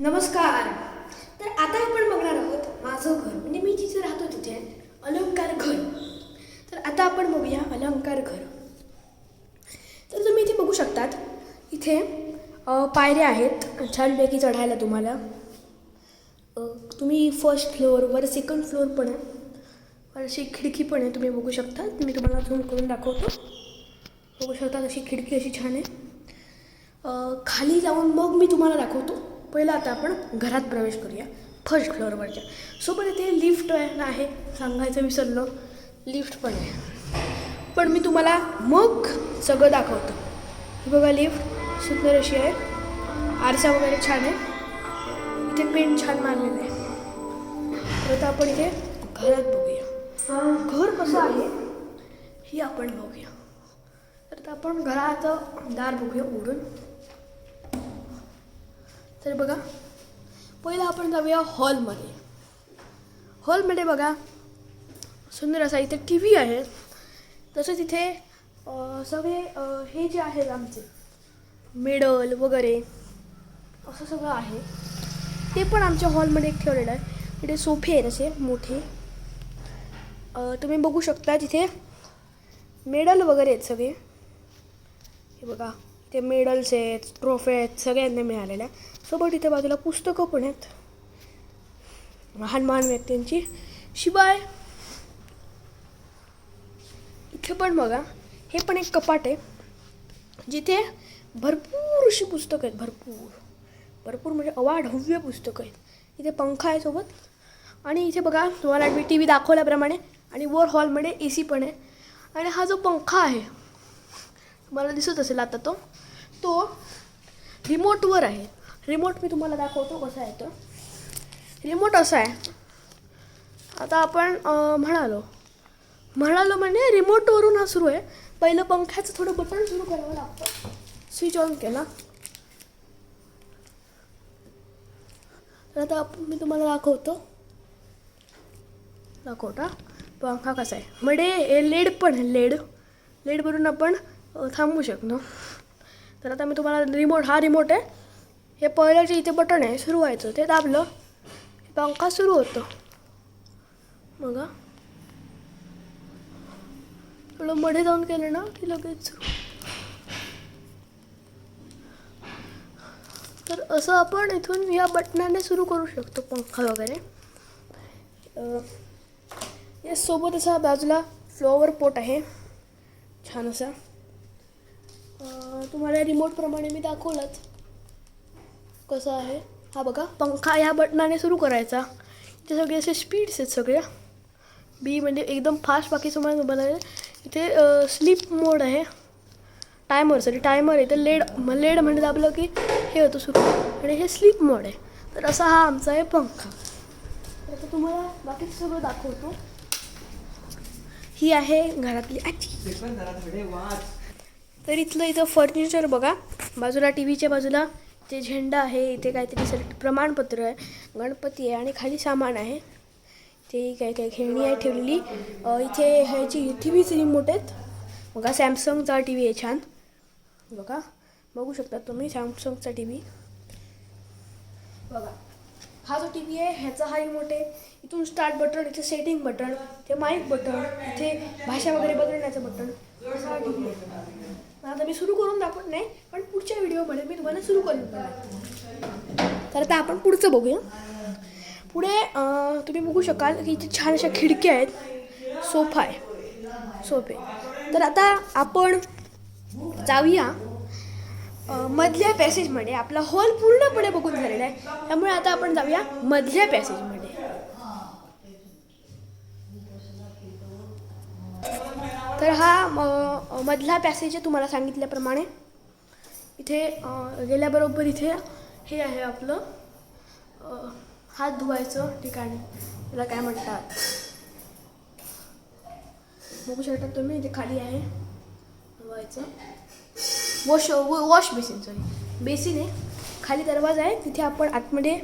नमस्कार. तर आता आपण बघणार आहोत माझं घर, म्हणजे मी जिथे राहतो तिथे अलंकार घर. तर आता आपण बघूया अलंकार घर. तर तुम्ही इथे बघू शकतात, इथे पायऱ्या आहेत छानपैकी चढायला तुम्हाला. तुम्ही फर्स्ट फ्लोअरवर सेकंड फ्लोअर पण आहे, अशी खिडकी पण आहे, तुम्ही बघू शकता. मी तुम्हाला झूम करून दाखवतो. बघू शकता अशी खिडकी अशी छान आहे. खाली जाऊन मग मी तुम्हाला दाखवतो. पहिला आता आपण घरात प्रवेश करूया फर्स्ट फ्लोअरवरच्या. सोबत इथे लिफ्ट आहे, सांगायचं विसरलो, लिफ्ट पण आहे. पण मी तुम्हाला मग सगळं दाखवतो. ही बघा लिफ्ट सुंदर अशी आहे, आरसा वगैरे छान आहे, इथे पेंट छान मारलेलं आहे. तर आता आपण इथे घरात बघूया घर कसं आहे ही आपण बघूया. तर आता आपण घराचं दार बघूया उघडून. तर बघा, पहिला आपण जाऊया हॉलमध्ये. हॉलमध्ये बघा सुंदर असा इथे टी व्ही आहे. तसंच इथे सगळे हे जे आहेत आमचे मेडल वगैरे असं सगळं आहे, ते पण आमच्या हॉलमध्ये एक ठेवलेलं आहे. इथे सोफे आहेत असे मोठे, तुम्ही बघू शकता. तिथे मेडल वगैरे आहेत सगळे. हे बघा, इथे मेडल्स आहेत, ट्रॉफी आहेत, सगळ्यांना मिळालेल्या. सोबत इथे बाजूला पुस्तकं पण आहेत महान महान व्यक्तींची. शिवाय इथे पण बघा, हे पण एक कपाट आहे जिथे भरपूर अशी पुस्तकं आहेत. भरपूर म्हणजे अवाढव्य पुस्तकं आहेत. इथे पंखा आहे सोबत. आणि इथे बघा, तुम्हाला मी टी व्ही दाखवल्याप्रमाणे आणि वर हॉलमध्ये AC पण आहे. आणि हा जो पंखा आहे तुम्हाला दिसत असेल आता, तो रिमोटवर आहे. रिमोट मी तुम्हाला दाखवतो कसा आहे तो. रिमोट असा आहे. आता आपण म्हणालो म्हणजे रिमोटवरून हा सुरू आहे. पहिलं पंख्याचं थोडं बटन सुरू करावं लागतं. स्विच ऑन केला तर आता मी तुम्हाला दाखवता पंखा कसा आहे. म्हणजे लेड पण आहे, लेडवरून आपण थांबवू शकतो. तर आता मी तुम्हाला हा रिमोट आहे. हे पहिलं जे इथे बटन आहे सुरू व्हायचं, ते दाबलं पंखा सुरू होतो. बघा, थोडं मध्ये जाऊन केलं ना की लगेच सुरू. तर असं आपण इथून या बटनाने सुरू करू शकतो पंखा वगैरे. यासोबत असा बाजूला फ्लॉवर पॉट आहे छान असा. तुम्हाला रिमोटप्रमाणे मी दाखवलंच कसं आहे. हा बघा, पंखा ह्या बटनाने सुरू करायचा. इथे सगळे असे स्पीड्स आहेत सगळ्या. बी म्हणजे एकदम फास्ट. बाकी तुम्हाला बनायला इथे स्लीप मोड आहे, टायमर आहे. तर लेड म्हणजे दाबलं की हे होतं सुरू, आणि हे स्लीप मोड आहे. तर असा हा आमचा आहे पंखा. आता तुम्हाला बाकी सगळं दाखवतो. ही आहे घरातली तर इथं फर्निचर बघा. बाजूला टीव्हीच्या बाजूला ते झेंडा आहे, इथे काहीतरी प्रमाणपत्र आहे, गणपती आहे, आणि खाली सामान आहे. ते काय खेळणी आहे ठेवलेली. इथे ह्याची टीव्हीचे रिमोट आहेत बघा. सॅमसंगचा टी व्ही आहे छान बघा, बघू शकता तुम्ही सॅमसंगचा टी व्ही बघा. हा जो टी व्ही आहे ह्याचा हा रिमोट आहे. इथून स्टार्ट बटन, इथे सेटिंग बटन, इथे माईक बटन, इथे भाषा वगैरे बदलण्याचं बटन. असा हा टी व्ही आहे. आता मी सुरू करून दाखवत नाही, पण पुढच्या व्हिडिओमध्ये मी तुम्हाला सुरू करून दाखवणार. तर आता आपण पुढचं बघूया. पुढे तुम्ही बघू शकाल की इथे छान अशा खिडक्या आहेत, सोफे. तर आता आपण जाऊया मधल्या पॅसेजमध्ये. आपला हॉल पूर्णपणे बघून झालेला आहे, त्यामुळे आता आपण जाऊया मधल्या पॅसेजमध्ये. तर हा मधला पॅसेज आहे. तुम्हाला सांगितल्याप्रमाणे इथे गेल्याबरोबर इथे हे आहे आपलं हात धुवायचं ठिकाण, त्याला काय म्हणतात बघू शकता तुम्ही. इथे खाली आहे धुवायचं वॉश बेसिन आहे. खाली दरवाजा आहे, तिथे आपण आतमध्ये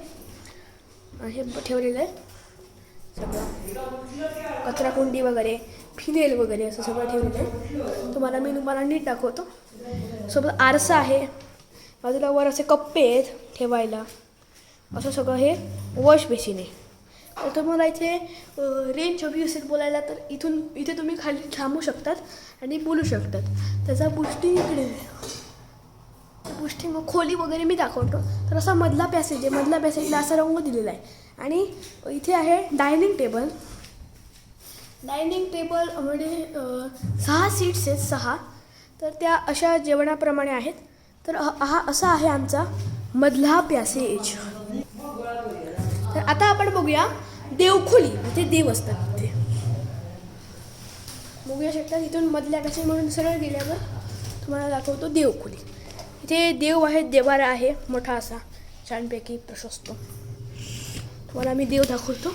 हे ठेवलेलं आहे सगळं, कचराकुंडी वगैरे, फिनेल वगैरे असं सगळं ठेवलेलं आहे. तुम्हाला नीट दाखवतो. सोबत आरसा आहे, बाजूला वर असे कप्पे आहेत ठेवायला. असं सगळं हे वॉश बेसिन आहे. तर तुम्हाला इथे रेंज हवी असेल बोलायला तर इथे तुम्ही खाली थांबू शकतात आणि बोलू शकतात. त्याचा बुस्टिंग इकडे आहे. बुस्टिंग खोली वगैरे मी दाखवतो. तर असा मधला पॅसेज आहे. मधला पॅसेजला असा रंग दिलेला आहे. आणि इथे आहे डायनिंग टेबल. डायनिंग टेबलमध्ये 6 सीट्स आहेत, 6. तर त्या अशा जेवणाप्रमाणे आहेत. तर हा असा आहे आमचा मधला पॅसेज. तर आता आपण बघूया देवखोली, इथे देव असतात तिथे बघूया शकता. इथून मधल्या पॅसेज म्हणून सरळ गेल्यावर तुम्हाला दाखवतो देवखोली. इथे देव आहे, देवारा आहे मोठा असा छानपैकी प्रशस्त. तुम्हाला मी देव दाखवतो.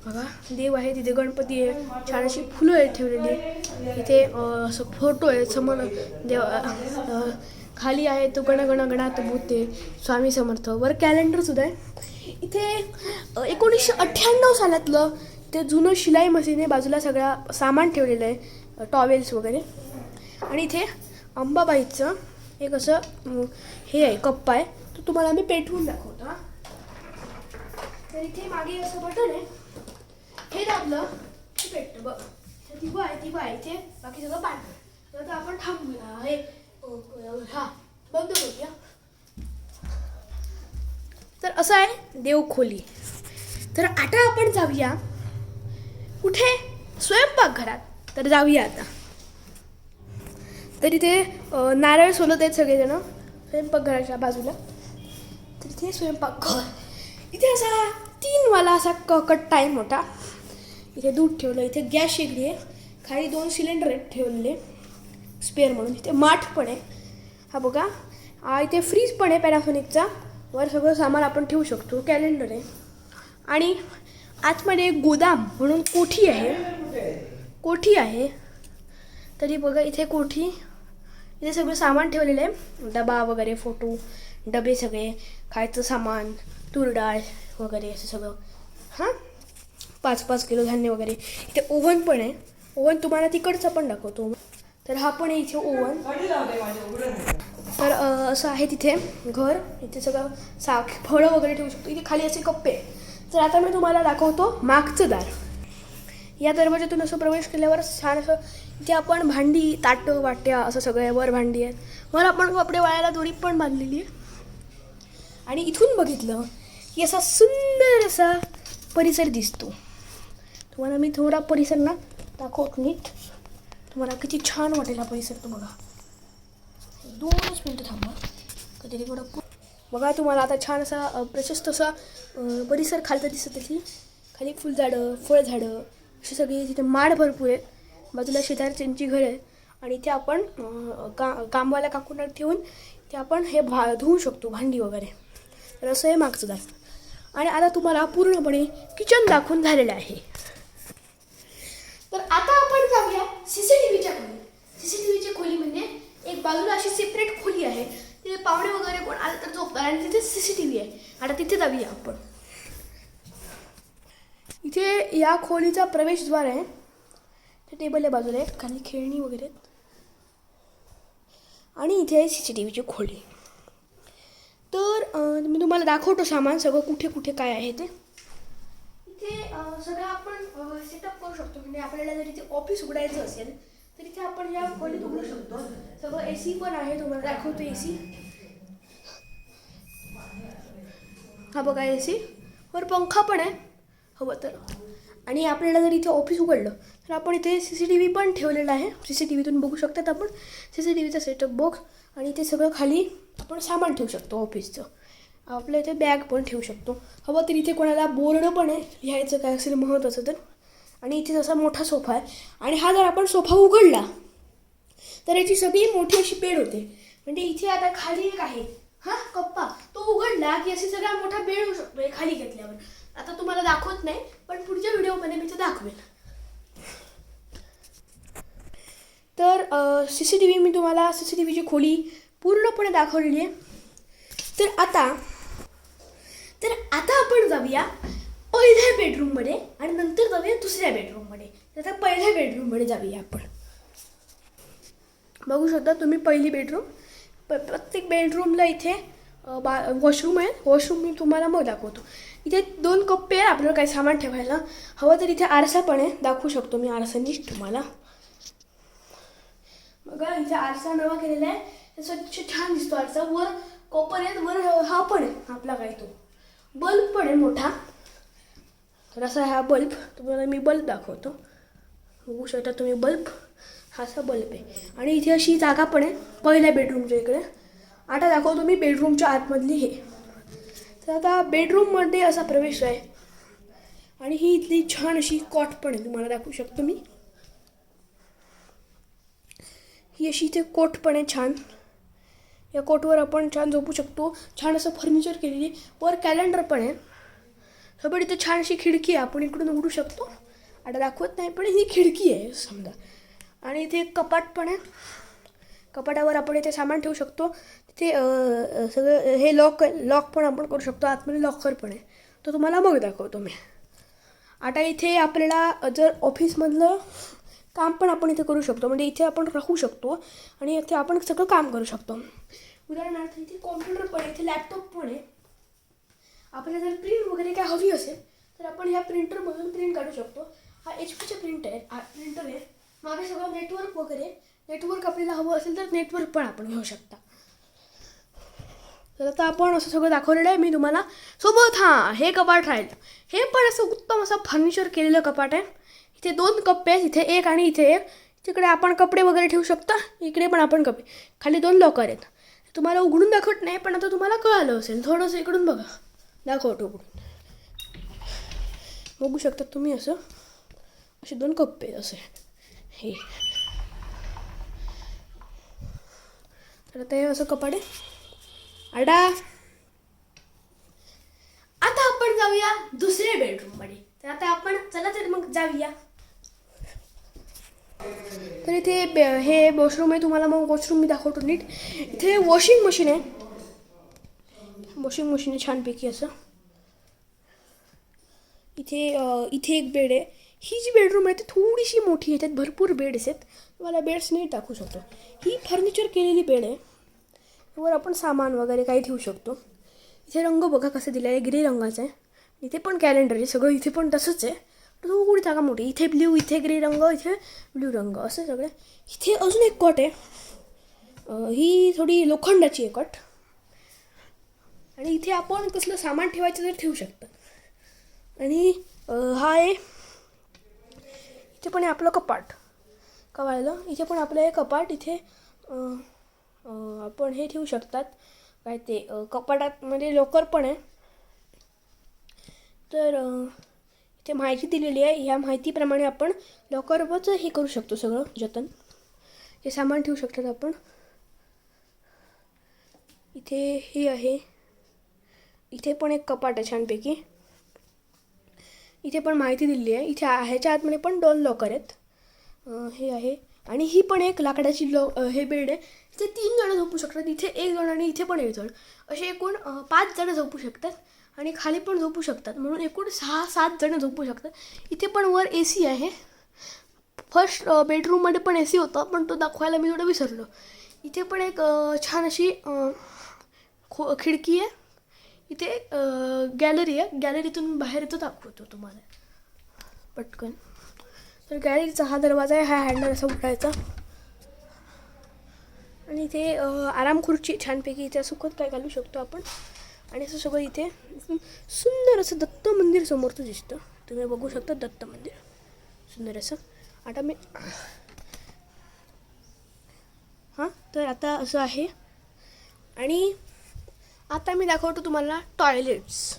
बघा देव आहे, तिथे गणपती आहे, छान अशी फुलं आहेत ठेवलेली. इथे असं फोटो आहे समोर देव. खाली आहे तो गण गण गणात बोलते स्वामी समर्थ. वर कॅलेंडरसुद्धा आहे. इथे 1998 सालातलं ते जुनं शिलाई मशीन आहे. बाजूला सगळा सामान ठेवलेलं आहे, टॉवेल्स वगैरे. आणि इथे अंबाबाईचं एक असं हे आहे, कप्पा आहे. तो तुम्हाला मी पेटवून दाखवतो. तर इथे मागे असं बटन आहे, हे दाबलं की पेटतं. बघ दिवा आहे इथे, बाकी सगळं पांढरं. तर आपण थांबूया, हे बंद करूया. तर असं आहे देवखोली. तर आता आपण जाऊया कुठे, स्वयंपाकघरात. तर जाऊया आता. तर इथे नारळ सोलत आहेत सगळेजण स्वयंपाकघराच्या बाजूला. तर इथे स्वयंपाकघर, इथे असा 3 वाला असा कट्टा आहे मोठा. इथे दूध ठेवलं, इथे गॅस शेगडी आहे, खाली 2 सिलेंडर आहेत ठेवलेले स्पेअर म्हणून. इथे माठ पण आहे, हा बघा. इथे फ्रीज पण आहे पॅनासोनिकचा. वर सगळं सामान आपण ठेवू शकतो. कॅलेंडर आहे. आणि आतमध्ये एक गोदाम म्हणून कोठी आहे. तरी बघा इथे कोठी, इथे सगळं सामान ठेवलेलं आहे. डबा वगैरे, फोटो, डबे सगळे, खायचं सामान, तूर डाळ वगैरे असं सगळं. 5-5 किलो धान्य वगैरे. इथे ओव्हन पण आहे. ओव्हन तुम्हाला तिकडचं पण दाखवतो. तर हा पण आहे इथे ओव्हन. तर असं आहे तिथे घर. इथे सगळं फळं वगैरे ठेवू शकतो. इथे खाली असे कप्पे. तर आता मी तुम्हाला दाखवतो मागचं दार. या दरवाजातून असं प्रवेश केल्यावर छान असं इथे आपण भांडी, ताटं, वाट्या असं सगळं आहे. वर भांडी आहेत. वर आपण कपडे वाळायला दोरी पण बांधलेली आहे. आणि इथून बघितलं की असा सुंदर असा परिसर दिसतो. तुम्हाला मी थोडा परिसर ना दाखवतो नीट. तुम्हाला किती छान वाटेल हा परिसर. तो बघा, 2 मिनटं थांबा. कधी थोडं बघा. तुम्हाला आता छान असा प्रशस्त असा परिसर खालचा दिसत असेल. खाली फुलझाडं, फळझाडं अशी सगळी. तिथे माड भरपूर आहेत. बाजूला शेजारच्यांची घरं आहेत. आणि इथे आपण कामवाल्या काकूंना ठेवून ते आपण हे धुवू शकतो भांडी वगैरे. तर असं आहे मागचं दार. आणि आता तुम्हाला पूर्णपणे किचन दाखवून झालेलं आहे. तर आता आपण जाऊया CCTVच्या खोली. CCTVची खोली म्हणजे एक बाजूला अशी सेपरेट खोली आहे. तिथे पाहुणे वगैरे कोण आले तर झोपतात. आणि तिथे CCTV आहे. आता तिथे जाऊया आपण. इथे या खोलीचा प्रवेशद्वार आहे. ते टेबल आहे बाजूला, आहेत खाली खेळणी वगैरे. आणि इथे आहे CCTVची खोली. तर मी तुम्हाला दाखवतो सामान सगळं कुठे कुठे काय आहे ते. इथे सगळं आपण सेटअप करू शकतो. म्हणजे आपल्याला जर इथे ऑफिस उघडायचं असेल तर इथे आपण या खोलीत उघडू शकतो. सगळं AC पण आहे. तुम्हाला दाखवतो AC. हा बघा AC. वर पंखा पण आहे हवं तर. आणि आपल्याला जर इथे ऑफिस उघडलं तर आपण इथे CCTV पण ठेवलेला आहे. CCTVतून बघू शकतात आपण CCTVचा सेटअप बॉक्स. आणि इथे सगळं खाली आपण सामान ठेवू शकतो ऑफिसचं. आपल्या इथे बॅग पण ठेवू शकतो. हवं तर इथे कोणाला बोर्ड पण आहे लिहायचं काय असेल महत्त्वाचं तर. आणि इथे जसा मोठा सोफा आहे. आणि हा जर आपण सोफा उघडला तर याची सगळी मोठी अशी बेड होते. म्हणजे इथे आता खाली एक आहे कप्पा. तो उघडला की अशी सगळा मोठा बेड होऊ शकतो हे खाली घेतल्यावर. आता तुम्हाला दाखवत नाही पण पुढच्या व्हिडिओमध्ये मी ते दाखवेन. तर CCTV मी तुम्हाला CCTVची खोली पूर्णपणे दाखवलेली आहे. तर आता आपण जाऊया पहिल्या बेडरूममध्ये आणि नंतर जाऊया दुसऱ्या बेडरूममध्ये. तर आता पहिल्या बेडरूममध्ये जाऊया आपण. बघू शकता तुम्ही पहिली बेडरूम. प्रत्येक बेडरूमला इथे वॉशरूम आहे. वॉशरूम मी तुम्हाला मग दाखवतो. इथे 2 कप्पे आहे आपल्याला काही सामान ठेवायला. हवं तर इथे आरसा पण आहे, दाखवू शकतो मी आरसानीच तुम्हाला. बघा इथे आरसा नवा केलेला आहे, स्वच्छ छान दिसतो आरसा. वर कॉपर आहे, वर हा पण आहे आपला काही तो बल्ब पण आहे मोठा. तर असा हा बल्ब तुम्हाला मी बल्ब दाखवतो. बघू शकता तुम्ही बल्ब, हा असा बल्ब आहे. आणि इथे अशी जागा पण आहे पहिल्या बेडरूमच्या इकडे. आता दाखवतो मी बेडरूमच्या आतमधली हे. तर आता बेडरूममध्ये असा प्रवेश आहे आणि ही इथली छान अशी कॉट पण आहे, तुम्हाला दाखवू शकतो मी. ही अशी इथे कोट पण आहे छान. या कोटवर आपण छान झोपू शकतो. छान असं फर्निचर केलेली. वर कॅलेंडर पण आहे. सोबत इथे छान अशी खिडकी आहे, आपण इकडून उघडू शकतो. आता दाखवत नाही पण ही खिडकी आहे समजा. आणि इथे एक कपाट पण आहे. कपाटावर आपण इथे सामान ठेवू शकतो. तिथे सगळं हे लॉक पण आपण करू शकतो. आतमध्ये लॉकर पण आहे, तो तुम्हाला मग दाखवतो मी. आता इथे आपल्याला जर ऑफिसमधलं काम पण आपण इथे करू शकतो, म्हणजे इथे आपण राहू शकतो आणि इथे आपण सगळं काम करू शकतो. उदाहरणार्थ इथे कॉम्प्युटर पण आहे, इथे लॅपटॉप पण आहे. आपल्याला जर प्रिंट वगैरे काय हवी असेल तर आपण ह्या प्रिंटरमधून प्रिंट काढू शकतो. हा HP प्रिंटर आहे. मागे सगळं नेटवर्क वगैरे, नेटवर्क आपल्याला हवं असेल तर नेटवर्क पण आपण घेऊ शकता. तर आता आपण असं सगळं दाखवलेलं आहे मी तुम्हाला. सोबत हे कपाट राहील. हे पण असं उत्तम असं फर्निचर केलेलं कपाट आहे. इथे 2 कप्पे आहेत, इथे एक आणि इथे एक. तिकडे आपण कपडे वगैरे ठेवू शकता, इकडे पण आपण कपडे. खाली 2 लॉकर आहेत. तुम्हाला उघडून दाखवत नाही पण आता तुम्हाला कळालं असेल. थोडंसं इकडून बघा, दाखवतो उघडून. बघू शकता तुम्ही असं असे 2 कप्पे असे हे. तर आता हे असं कपाट आहे. आता आपण जाऊया दुसऱ्या बेडरूममध्ये. तर आता आपण चला तर मग जाऊया. तर इथे हे वॉशरूम आहे, तुम्हाला मग वॉशरूम मी दाखवतो नीट. इथे वॉशिंग मशीन आहे. वॉशिंग मशीन आहे छानपैकी असं. इथे एक बेड आहे. ही जी बेडरूम आहे ती थोडीशी मोठी आहे, त्यात भरपूर बेड्स आहेत. तुम्हाला बेड्स नीट दाखवू शकतो. ही फर्निचर केलेली बेड आहे. वर आपण सामान वगैरे काही ठेवू शकतो. इथे रंग बघा कसं दिलं आहे, ग्रे रंगाचा आहे. इथे पण कॅलेंडर आहे सगळं, इथे पण तसंच आहे. थोडी जागा मोठी. इथे ब्ल्यू, इथे ग्रे रंग, इथे ब्ल्यू रंग असं सगळं. इथे अजून एक कॉट आहे. ही थोडी लोखंडाची आहे कॉट. आणि इथे आपण कसलं सामान ठेवायचं तर ठेवू शकतं. आणि हा आहे, इथे पण आहे आपलं कपाट कवायला. इथे पण आपलं हे कपाट. इथे आपण हे ठेवू शकतात काय ते कपाटात मध्ये लॉकर पण आहे. तर इथे माहिती दिलेली आहे. ह्या माहितीप्रमाणे आपण लॉकरवरच हे करू शकतो सगळं जतन. हे सामान ठेवू शकतात आपण. इथे हे आहे. इथे पण एक कपाट आहे छानपैकी. इथे पण माहिती दिलेली आहे. इथे ह्याच्या आतमध्ये पण 2 लॉकर आहेत. हे आहे. आणि ही पण एक लाकडाची हे बेड आहे. इथे 3 जण झोपू शकतात. इथे 1 जण आणि इथे पण 1 जण, असे एकूण 5 जण झोपू शकतात. आणि खाली पण झोपू शकतात, म्हणून एकूण 6-7 जण झोपू शकतात. इथे पण वर AC आहे. फर्स्ट बेडरूममध्ये पण AC होता, पण तो दाखवायला मी थोडं विसरलो. इथे पण एक छान अशी खिडकी आहे. इथे गॅलरी आहे. गॅलरीतून बाहेर येतो, दाखवतो तुम्हाला पटकन. तर गॅलरीचा हा दरवाजा आहे. हा हँडल असा उघडायचा. आणि इथे आराम खुर्ची छानपैकी. इथे सुखत काय घालू शकतो आपण. आणि असं सगळं इथे सुंदर असं दत्त मंदिर समोरचं दिसतं. तुम्ही बघू शकता दत्त मंदिर सुंदर असं. आता मी तर आता असं आहे. आणि आता मी दाखवतो तुम्हाला टॉयलेट्स.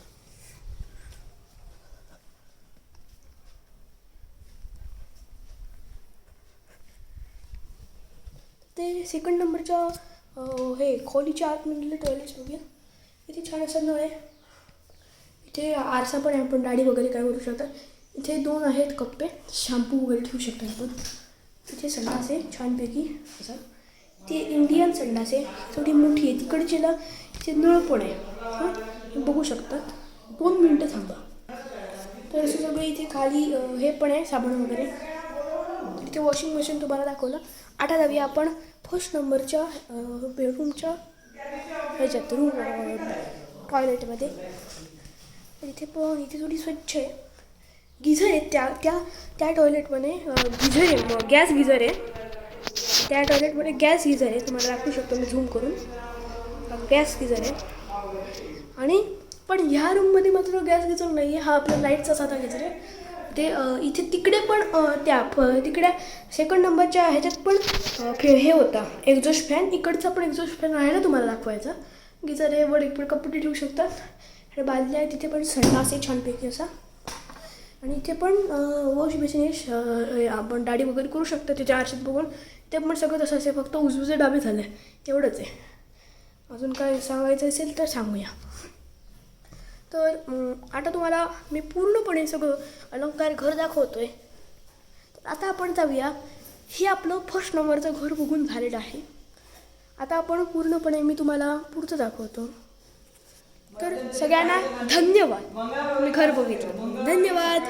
ते 2nd नंबरच्या हे खोलीच्या आतमधले टॉयलेट्स बघूया. इथे छान असं नळ आहे. इथे आरसा पण आहे, आपण दाढी वगैरे काय करू शकतात. इथे 2 आहेत कप्पे, शॅम्पू वगैरे ठेवू शकतात आपण. इथे संडास आहे छानपैकी असं. ते इंडियन संडास आहे, थोडी मोठी आहे. तिकडचीला इथे नळ पण आहे. हे बघू शकतात. 2 मिनटं थांबा. तर असं सगळं इथे खाली हे पण आहे साबण वगैरे. इथे वॉशिंग मशीन तुम्हाला दाखवलं. आता जाऊया आपण 1st नंबरच्या बेडरूमच्या ह्याच्यात रूम टॉयलेटमध्ये. इथे पण इथे थोडी स्वच्छ आहे. गिझर आहे त्या त्या त्या टॉयलेटमध्ये गिझर आहे, गॅस गिझर आहे. त्या टॉयलेटमध्ये गॅस गिझर आहे, तुम्हाला दाखवू शकतो मी झूम करून. गॅस गिझर आहे. आणि पण ह्या रूममध्ये मात्र गॅस गिझर नाही आहे, हा आपला लाईटचा साधा गिझर आहे. ते इथे तिकडे पण तिकडे सेकंड नंबरच्या ह्याच्यात पण हे होता एक्झॉस्ट फॅन. इकडचा पण एक्झॉस्ट फॅन आहे ना, तुम्हाला दाखवायचा. गिझर आहे, वर एक पण कपडे ठेवू शकतात. आणि बादली आहे, तिथे पण संडास आहे छानपैकी असा. आणि इथे पण वॉश बेसिन आहे, आपण दाढी वगैरे करू शकतो त्याच्या आरशात बघून. ते पण सगळं तसं असेल, फक्त उजवीचे डाबे झालं आहे एवढंच आहे. अजून काय सांगायचं असेल तर सांगूया. तर आता तुम्हाला मी पूर्णपणे सगळं अलंकार घर दाखवतो आहे. तर आता आपण जाऊया. हे आपलं फर्स्ट नंबरचं घर बघून झालेलं आहे. आता आपण पूर्णपणे मी तुम्हाला पुढचं दाखवतो. तर सगळ्यांना धन्यवाद, मी घर बघितलं. धन्यवाद.